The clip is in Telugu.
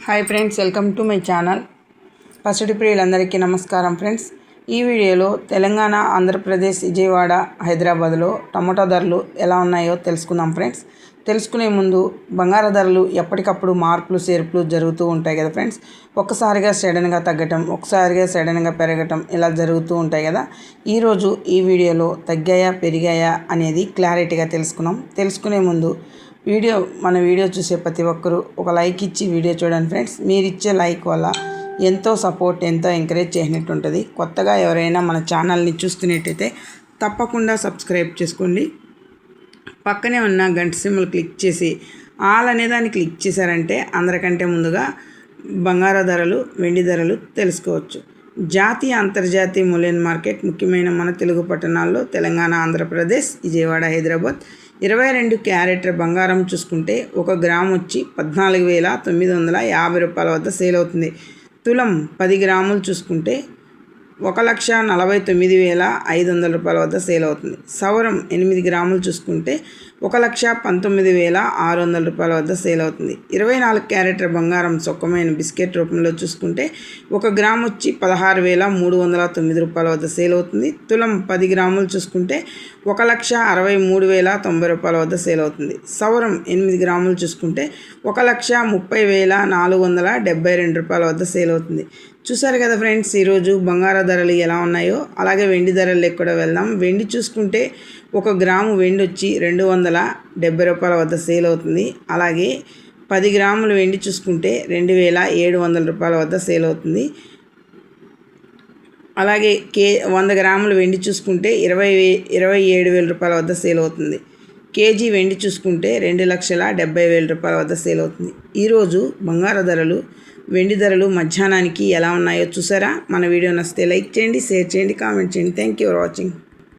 Hi friends, welcome to my channel. పసిడి ప్రియులందరికీ నమస్కారం ఫ్రెండ్స్. ఈ వీడియోలో తెలంగాణ, ఆంధ్రప్రదేశ్, విజయవాడ, హైదరాబాద్లో టమాటా ధరలు ఎలా ఉన్నాయో తెలుసుకుందాం ఫ్రెండ్స్. తెలుసుకునే ముందు బంగారు ధరలు ఎప్పటికప్పుడు మార్పులు చేర్పులు జరుగుతూ ఉంటాయి కదా ఫ్రెండ్స్. ఒక్కసారిగా సడన్గా తగ్గటం, ఒక్కసారిగా సడన్గా పెరగటం ఇలా జరుగుతూ ఉంటాయి కదా. ఈరోజు ఈ వీడియోలో తగ్గాయా పెరిగాయా అనేది క్లారిటీగా తెలుసుకునే ముందు మన వీడియో చూసే ప్రతి ఒక్కరూ ఒక లైక్ ఇచ్చి వీడియో చూడండి ఫ్రెండ్స్. మీరు ఇచ్చే లైక్ వల్ల ఎంతో సపోర్ట్, ఎంతో ఎంకరేజ్ చేసినట్టు ఉంటుంది. కొత్తగా ఎవరైనా మన ఛానల్ని చూస్తున్నట్టయితే తప్పకుండా సబ్స్క్రైబ్ చేసుకోండి. పక్కనే ఉన్న గంట సింబల్ క్లిక్ చేసి ఆల్ అనేదాన్ని క్లిక్ చేశారంటే అందరికంటే ముందుగా బంగారు ధరలు, వెండి ధరలు తెలుసుకోవచ్చు. జాతీయ, అంతర్జాతీయ మూల్యం మార్కెట్ ముఖ్యమైన మన తెలుగు పట్టణాల్లో తెలంగాణ, ఆంధ్రప్రదేశ్, విజయవాడ, హైదరాబాద్ 22 క్యారెట్ల బంగారం చూసుకుంటే 1 గ్రాము వచ్చి 14,950 రూపాయల వద్ద సేల్ అవుతుంది. తులం 10 గ్రాములు చూసుకుంటే 1,49,500 రూపాయల వద్ద సేల్ అవుతుంది. సవరం 8 గ్రాములు చూసుకుంటే 1,19,600 రూపాయల వద్ద సేల్ అవుతుంది. 24 క్యారెట్ల బంగారం సొక్కమైన బిస్కెట్ రూపంలో చూసుకుంటే 1 గ్రాము వచ్చి 16,309 రూపాయల వద్ద సేల్ అవుతుంది. తులం 10 గ్రాములు చూసుకుంటే 1,63,090 రూపాయల వద్ద సేల్ అవుతుంది. సవరం 8 గ్రాములు చూసుకుంటే 1,30,472 రూపాయల వద్ద సేల్ అవుతుంది. చూసారు కదా ఫ్రెండ్స్, ఈరోజు బంగారు ధరలు ఎలా ఉన్నాయో అలాగే వెండి ధరలు కూడా వెళ్దాం. వెండి చూసుకుంటే 1 గ్రాము వెండి వచ్చి 270 రూపాయల వద్ద సేల్ అవుతుంది. అలాగే 10 గ్రాముల వెండి చూసుకుంటే 2,700 రూపాయల వద్ద సేల్ అవుతుంది. అలాగే 100 గ్రాముల వెండి చూసుకుంటే 27,000 రూపాయల వద్ద సేల్ అవుతుంది. కేజీ వెండి చూసుకుంటే 2,70,000 రూపాయల వద్ద సేల్ అవుతుంది. ఈరోజు బంగారు ధరలు, వెండి ధరలు మధ్యాహ్నానికి ఎలా ఉన్నాయో చూసారా? మన వీడియో నచ్చితే లైక్ చేయండి, షేర్ చేయండి, కామెంట్ చేయండి. Thank you for watching.